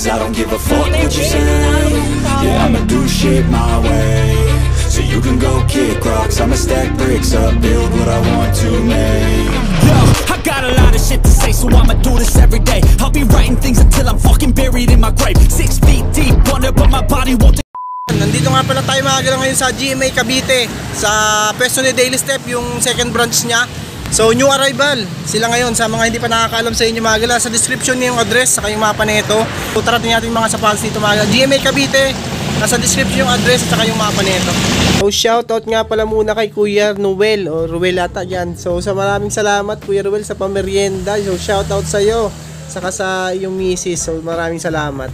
cause I don't give a fuck what you say. Yeah, I'ma do shit my way, so you can go kick rocks. I'ma stack bricks up, build what I want to make. Yo, I got a lot of shit to say, so I'ma do this every day. I'll be writing things until I'm fucking buried in my grave. 6 feet deep under, but my body won't. Nandito nga pala tayo mga gala ngayon sa GMA Cavite, sa pwesto ni Daily Step, yung second branch niya. So new arrival sila ngayon. Sa mga hindi pa nakakaalam sa inyo mga gala, sa description niya yung address saka yung mapa nito. So tarating natin mga sapatos dito mga gala. GMA Cavite, nasa description yung address at saka yung mapa nito. So shoutout nga pala muna kay Kuya Noel, o Ruel ata dyan. So sa maraming salamat Kuya Ruel sa pamerienda. So shoutout sa iyo saka sa iyong misis. So maraming salamat.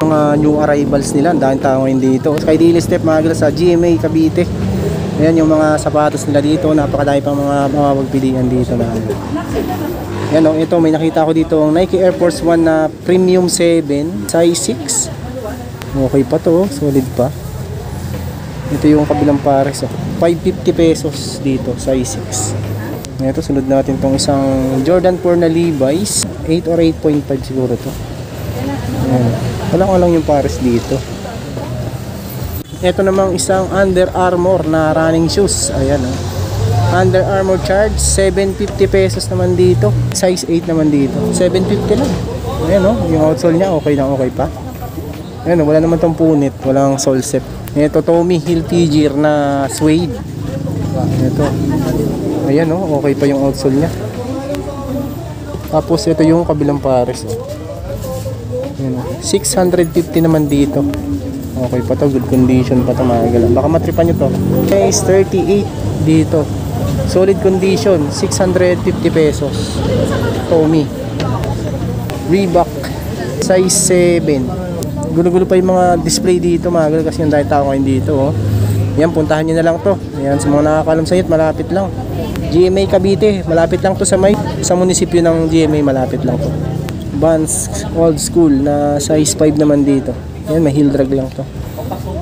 Mga new arrivals nila, ang daming tao ngayon dito. Kay Daily Step mga gala sa GMA Cavite. Ayan yung mga sapatos nila dito, napakadami pang mga mapagpilian dito na. Ayan o, ito may nakita ko dito Nike Air Force 1 na Premium 7 size 6. Okay pa to, solid pa. Ito yung kabilang pares, 550 pesos dito, size 6. Ito sunod natin tong isang Jordan 4 na Levi's, 8 or 8.5 siguro to. Ayan. Walang yung pares dito. Ito namang isang Under Armour na running shoes. Ayan o. Under Armour charge 750 pesos naman dito. Size 8 naman dito. 750 lang. Ayan o. Yung outsole niya okay na okay pa. Ayan o. Wala naman tong punit. Walang sole set. Ito Tommy Hilfiger na suede. Ito. Ayan o. Okay pa yung outsole niya. Tapos ito yung kabilang pares o. 650 naman dito. Okay pa to, good condition pa to mga gala. Baka matripan nyo to. Size 38 dito. Solid condition, 650 pesos. Tommy. Reebok size 7. Gulo-gulo pa yung mga display dito mga gala kasi yung dahil tao ngayon dito oh. Yan, puntahan nyo na lang to. Ayan, sa mga nakakalam sa it, malapit lang. GMA Cavite, malapit lang to sa munisipyo ng GMA, malapit lang to. Vans old school na size 5 naman dito. Yan, may heel drag lang to.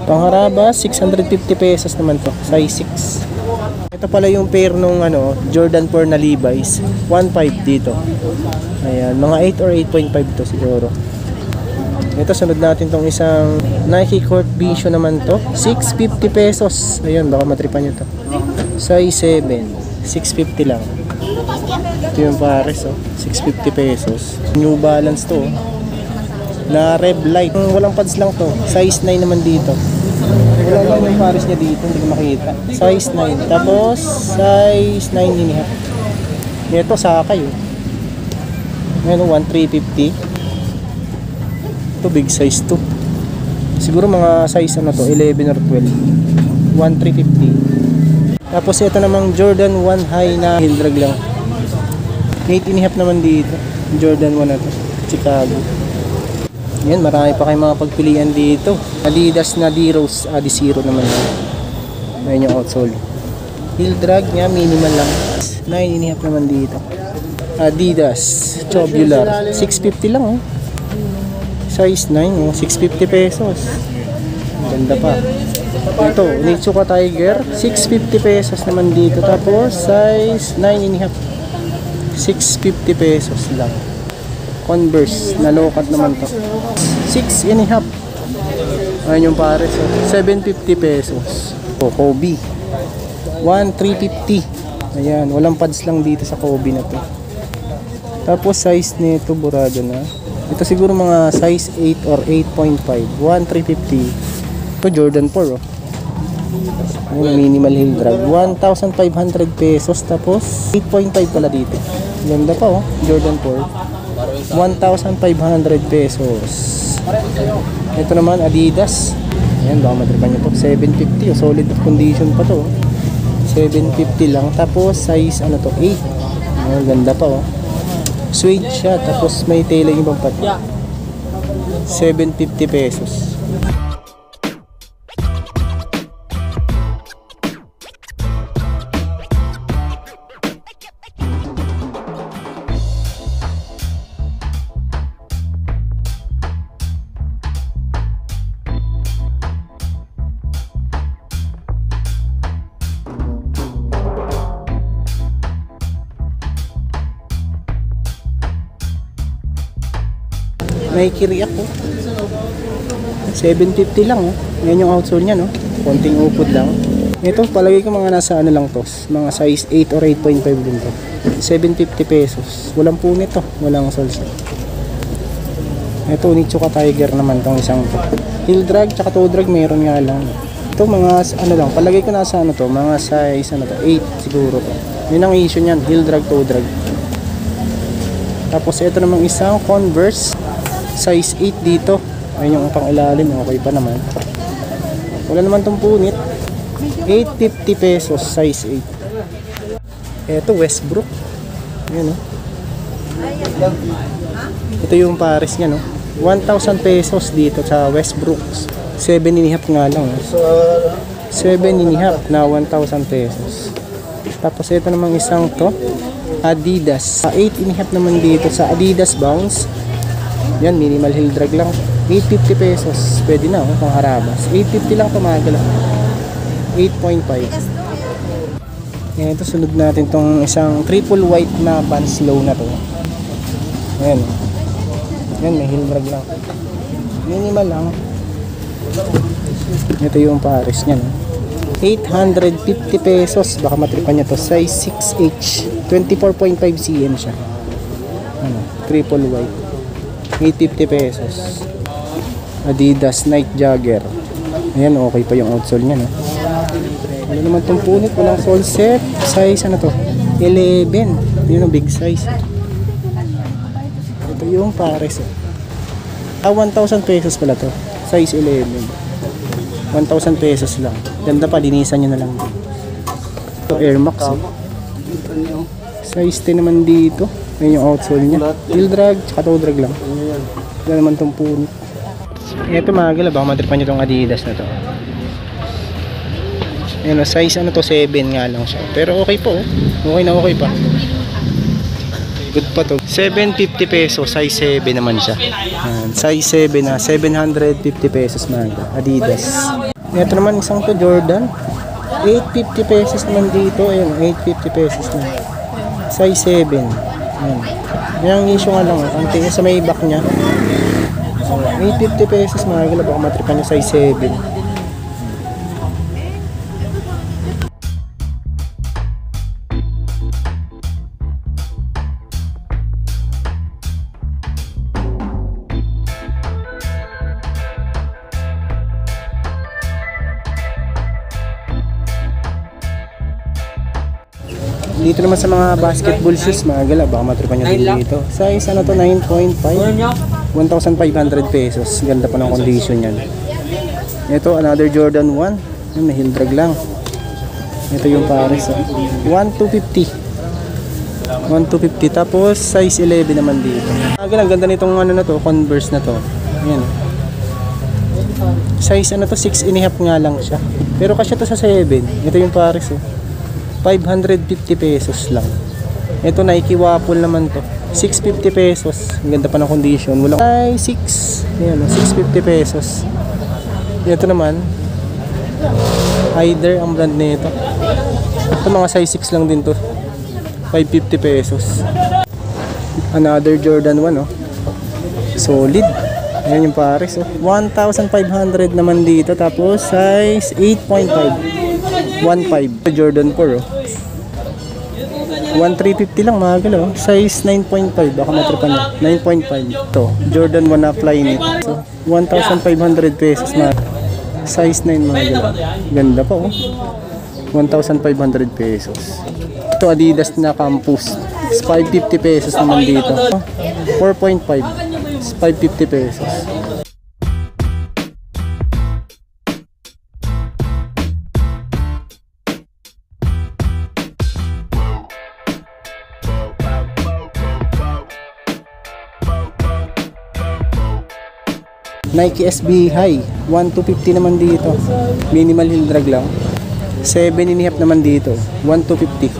Pangharaba 650 pesos naman to, size 6. Ito pala yung pair nung Jordan 4 na Levi's, 1.5 dito. Ayan, mga 8 or 8.5 to siguro. Ito, sunod natin tong isang Nike Court Vision naman to. 650 pesos. Ayun, baka matripan nyo to. Size 7. 650 lang. Ito yung pares, oh. 650 pesos. New Balance to, oh. Na Rev Light. Walang pads lang to. Size 9 naman dito. Wala lang yung pares niya dito. Hindi ko makita. Size 9. Tapos, size 9.5. Ito, sakay, oh. Ngayon, 1,350. Ito, big size to. Siguro mga size ano to, 11 or 12. 1,350. Tapos ito namang Jordan 1 high na heel drag lang. 8.5 naman dito. Jordan 1 na to, Chicago. Yan, marami pa kayong mga pagpilian dito. Adidas na D-Rose, D0 naman yan. Ayan yung outsole. Heel drag niya, minimal lang. 9.5 naman dito. Adidas Tubular, 650 lang, oh. Size 9, oh. 650 pesos. Ganda pa. Ito, Onitsuka Tiger, 650 pesos naman dito. Tapos size 9.5, 650 pesos lang. Converse na low-cut naman to, 6.5. Ayan yung pares, oh. 750 pesos. Kobe, 1,350. Ayan, walang pads lang dito sa Kobe na to. Tapos size nito burado na. Ito siguro mga size 8 or 8.5, 1,350. Ito Jordan 4, oh. Ayan, minimal heel drag, 1,500 pesos. Tapos 8.5 pala dito. Ganda pa, oh. Jordan 4, 1,500 pesos. Ito naman Adidas. Ayan, baka matripan nyo to, 750, oh. Solid condition pa to, oh. 750 lang. Tapos size ano to, 8. Ayan, ganda pa, oh. Suede siya, tapos may tailing ibang pat. 750 pesos. Nike React, oh. 750 lang, oh. Yan yung outsole niya, no. Konting upod lang. Ito, palagay ko mga nasa ano lang to, mga size 8 or 8.5 din to. 750 pesos. Walang punit to, walang soles. Ito, Onitsuka Tiger naman tong isang to. Heel drag, tsaka toe drag, meron nga lang. Ito, mga ano lang, palagay ko nasa ano to, mga size ano to, 8 siguro to. Yun ang issue niyan, heel drag, toe drag. Tapos ito namang isang Converse, size 8 dito. Ayun yung pang ilalim, okay pa naman. Wala naman tong punit. 850 pesos, size 8. Ito Westbrook. Ayan, oh. Ito yung pares niya, no. 1,000 pesos dito sa Westbrook. 7.5 nga lang, oh. 7.5 na 1,000 pesos. Tapos ito namang isang to, Adidas. 8.5 naman dito sa Adidas Bounce. Yan, minimal heel drag lang. 850 pesos. Pwede na, oh, pang harabas. 850 lang, tumagal. 8.5. Yan, ito sunod natin tong isang triple white na Vans Low na to. Ayan. Yan, may heel drag lang. Minimal lang. Ito yung pares niya, no? 850 pesos. Baka matripan niya to. Size 6H. 24.5 cm siya. Ano, triple white. 850 pesos. Adidas Night Jogger. Ayan, okay pa yung outsole niya, no? Wala naman itong punit, walang sole set. Size ano to? 11. Yun ang big size. Ito yung pares, oh. 1,000 pesos pala to. Size 11. 1,000 pesos lang. Ganda pa, linisan nyo na lang. Ito Air Max, oh. Size 10 naman dito. Ayan yung outsole niya. Heel drag, tsaka toe drag lang. Wala naman itong punit. Ito mga gala, baka matripan nyo itong Adidas na to. Ayan, size ano to, 7 nga lang siya. Pero okay po, oh. Okay na okay pa. Good pa to. 750 pesos, size 7 naman siya. Ayan, size 7 na, 750 pesos mga Adidas. Ito naman isang to, Jordan. 850 pesos naman dito. Ayan, 850 pesos na. Size 7. Ayan. Yung issue nga lang, ang tingin sa may back niya. 850 pesos mga gala, baka matripan nyo size 7. Dito naman sa mga basketball shoes mga gala, baka matripan nyo din dito. Size ano to, 9.5, 1,500 pesos. Ganda pa ng condition yan. Ito another Jordan 1, may heel drag lang. Ito yung pares, 1,250. 1,250, tapos size 11 naman dito. Mga gala, ganda nitong ano na to, Converse na to. Ayan. Size ano to, 6.5 nga lang siya. Pero kasya to sa 7. Ito yung pares 550 pesos lang. Ito Nike Waffle naman to. 650 pesos. Ang ganda pa ng condition. Walang ay 6. Ayan, 650 pesos. Ito naman Hyder ang brand nito. Ito mga size 6 lang din to. 550 pesos. Another Jordan 1 Solid. Ayan yung pares 1,500 naman dito. Tapos size 8.5. 1.5 Jordan 4 1,350 lang mga gala. Size 9.5, baka matripan nyo. 9.5 to Jordan 1 na Flyknit. So 1,500 pesos na size 9 mga gala. Ganda pa 1,500 pesos. Ito Adidas na Campus, 550 pesos naman dito. 4.5 550 pesos. Nike SB High, 1,250 naman dito. Minimal heel drag lang. 7.5 naman dito. 1,250.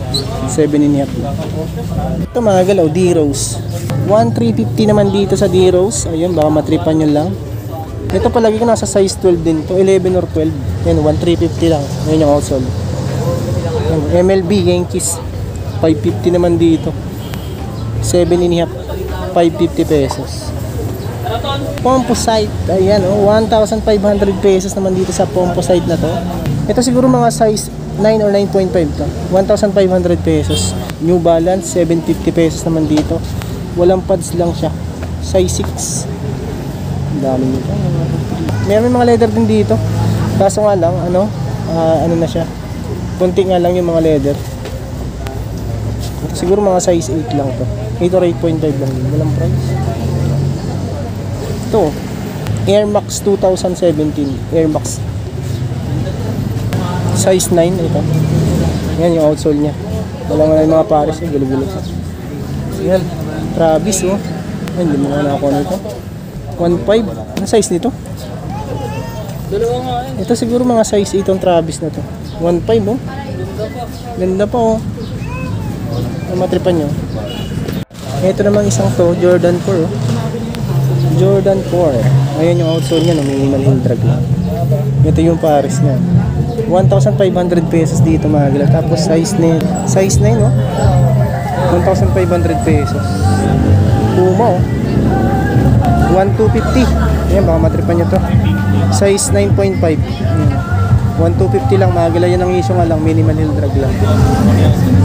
7.5 lang. Ito mga galaw, D-Rose. 1,350 naman dito sa D-Rose. Ayun, baka matripan nyo lang. Ito palagi ko nasa size 12 din to, 11 or 12. Yan, 1,350 lang. Yan yung outsole. MLB Yankees, 550 naman dito. 7.5, 550 pesos. Composite, ayan 1,500 pesos naman dito sa composite na to. Ito siguro mga size 9 or 9.5 to. 1,500 pesos. New Balance, 750 pesos naman dito. Walang pads lang siya. Size 6. Ang dami nito. Meron mga leather din dito. Kaso nga lang, ano na siya. Kunti nga lang yung mga leather. Ito siguro mga size 8 lang to. 8 or 8.5 lang din. Walang price. Ito, Air Max 2017. Air Max. Size 9 ito. Yan yung outsole niya. Wala nga yung mga pares, gulo-gulo. Yan, Travis Ay, hindi mo na ako nito. 1.5. Ano size nito? Ito siguro mga size 8 ang Travis na to. 1.5 Ganda pa matripan nyo. Ito namang isang to, Jordan 4 Jordan 4. Ayan yung outsole niya, minimal heel drag lang. Ito yung pares niya. 1,500 pesos dito mga gala. Tapos size 9 1,500 pesos. Puma 1,250. Ayan, baka matripan nyo to. Size 9.5. 1,250 lang mga gala. Yan ang issue nga lang, minimal heel drag lang.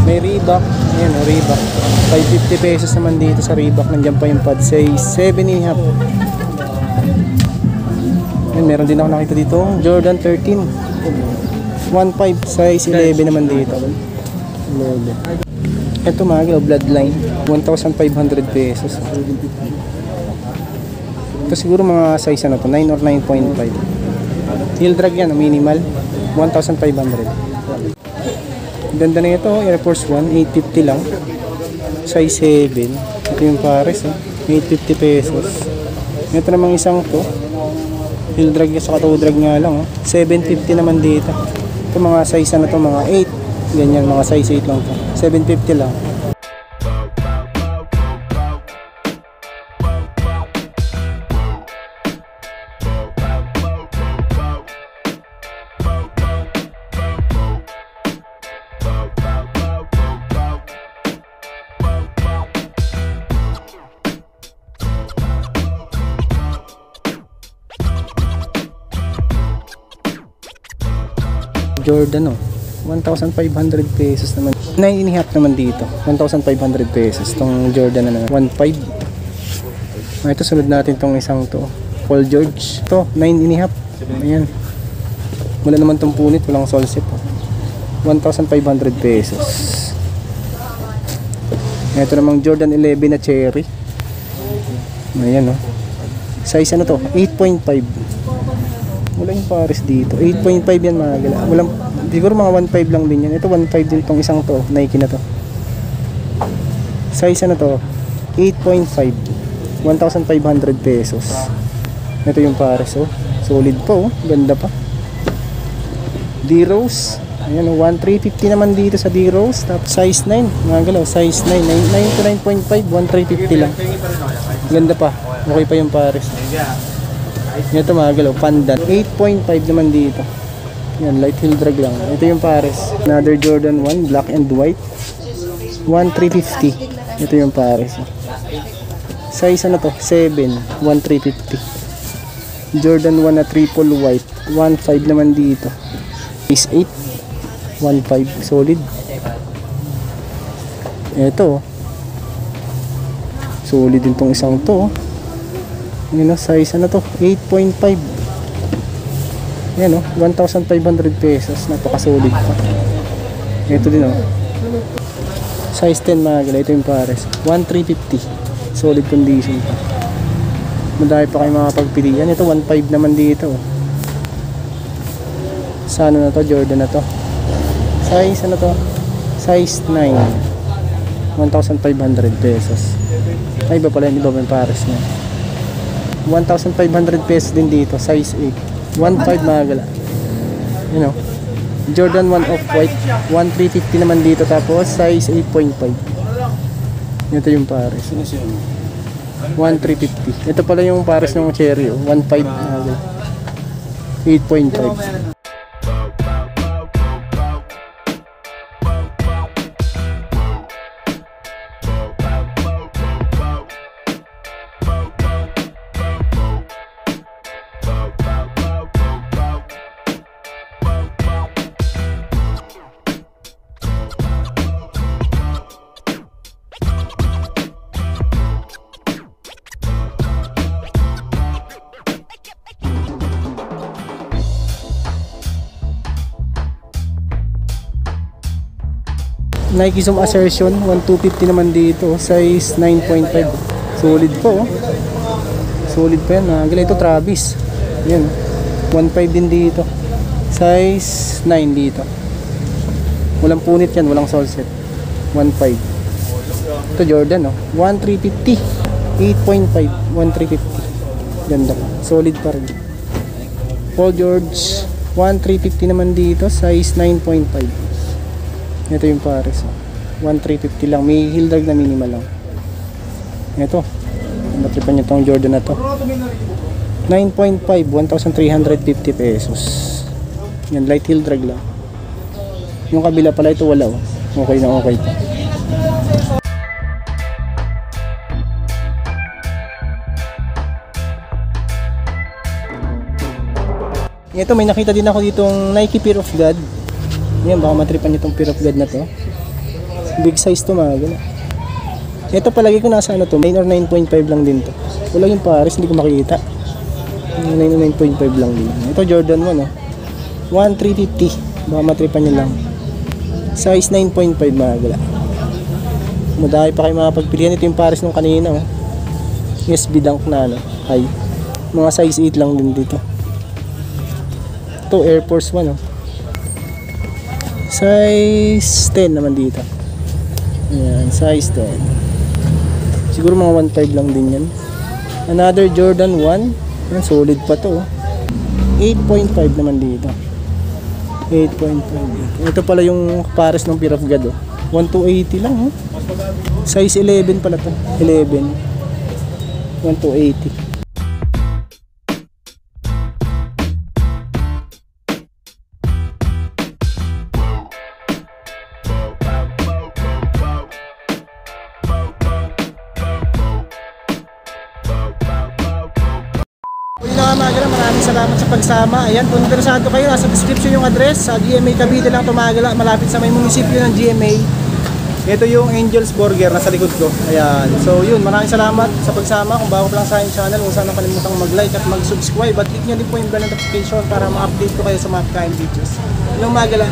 May Reebok. Ayan Reebok, 550 pesos naman dito sa Reebok. Nandiyan pa yung pad, size 7.5. Ayan, meron din ako nakita dito Jordan 13 1.5, size 11 naman dito. 11. Ito mga gala, Bloodline, 1,500 pesos. Ito siguro mga size ano to, 9 or 9.5. Heel drag yan, minimal, 1,500. Ganda na ito, Air Force 1, 850 lang. Size 7. Ito yung pares, 850 pesos. Ito namang isang to. Heel drag sa toe drag nga lang, 750 naman dito. Ito mga size ano to, mga 8. Ganyan, mga size 8 lang to. 750 lang. Jordan, oh. 1,500 pesos naman. 9.5 naman dito. 1,500 pesos. Itong Jordan na naman. 1.5. Ito, sunod natin itong isang to. Paul George. Ito, 9.5. Ayan. Wala naman itong punit. Walang solsip. 1,500 pesos. Ito namang Jordan 11 na cherry. Ayan, oh. Size ano to? 8.5. Wala yung pares dito. 8.5 yan mga gala. Walang, siguro mga 1.5 lang din yan. Ito 1.5 din itong isang to. Nike na to. Size ano to? 8.5. 1,500 pesos. Ito yung pares, oh. Solid pa, oh. Ganda pa. D-Rose. Ayan, oh. 1,350 naman dito sa D-Rose. Tapos size 9. Mga galaw. Size 9. 9 to 9.5. 1,350 lang. Ganda pa. Okay pa yung pares. Ito mga galaw. Pandan. 8.5 naman dito. Yan. Light heel drag lang. Ito yung pares. Another Jordan 1. Black and white. 1,350. Ito yung pares. Size ano to? 7. 1,350. Jordan 1 na triple white. 1.5 naman dito. Size 8. 1.5. Solid. Ito. Solid din tong isang to. Yan o. Size ano to? 8.5. Yan o. 1,500 pesos. Napakasolid pa. Ito din o. Size 10 mga gala. Ito yung pares. 1,350. Solid condition pa. Madami pa kayo makapagpilian. Ito 1.5 naman dito. Sa ano na to? Jordan na to. Size ano to? Size 9. 1,500 pesos. Ay iba pala. Hindi ba yung pares niya? 1,500 pesos din dito. Size 8. 1.5 mga gala. You know. Jordan 1 off-white. 1,350 naman dito. Tapos size 8.5. Ito yung pares. 1,350. Ito pala yung pares ng cherry. 1.5 mga gala. 8.5. Nike Zoom Assertion 1,250 naman dito. Size 9.5. Solid po, oh. Solid pa yan. Gala ito Travis. Yan. 1.5 din dito. Size 9 dito. Walang punit yan. Walang sole set. 1.5. Ito Jordan, oh. 1,350. 8.5. 1,350. Ganda pa. Solid pa rin. Paul George 1,350 naman dito. Size 9.5. Ito yung pares. 1,350 lang. May heel drag na minimal lang. Ito. Matripan nyo itong Jordan na to. 9.5. 1,350 pesos. Yan. Light heel drag lang. Yung kabila pala ito wala. Oh. Okay na okay pa. Ito may nakita din ako ditong Nike Fear of God. Yan, baka matripan nyo itong Fear of God na to. Big size to mga gala. Ito palagi ko nasa ano to, 9 or 9.5 lang din to. Wala yung pares, hindi ko makikita. 9 or 9.5 lang din. Ito Jordan 1, oh. 1,350. Baka matripan nyo lang. Size 9.5 mga gala. Madami pa kayo makapagpilihan. Ito yung pares nung kanina, oh. SB Dunk na ano, high. Mga size 8 lang din dito. Ito Air Force 1, oh. Size 10 naman dito. Ayan, size 10. Siguro mga 1.5 lang din yan. Another Jordan 1. Ayan, solid pa to. 8.5 naman dito. 8.5. Ito pala yung pares ng Fear of God. 1,280 lang. Size 11 pala to. 11. 1,280. mga magala, maraming salamat sa pagsama. Ayan, kung interesado kayo, nasa description yung address. Sa GMA Cavite lang ito magala, malapit sa may munisipyo ng GMA. Ito yung Angel's Burger, nasa likod ko. Ayan, so yun, maraming salamat sa pagsama. Kung bago pa lang sa aking channel, huwag sana kalimutang mag-like at mag-subscribe. At click nyo din po yung bell notification para ma-update ko kayo sa mga kain videos. Ilang magala.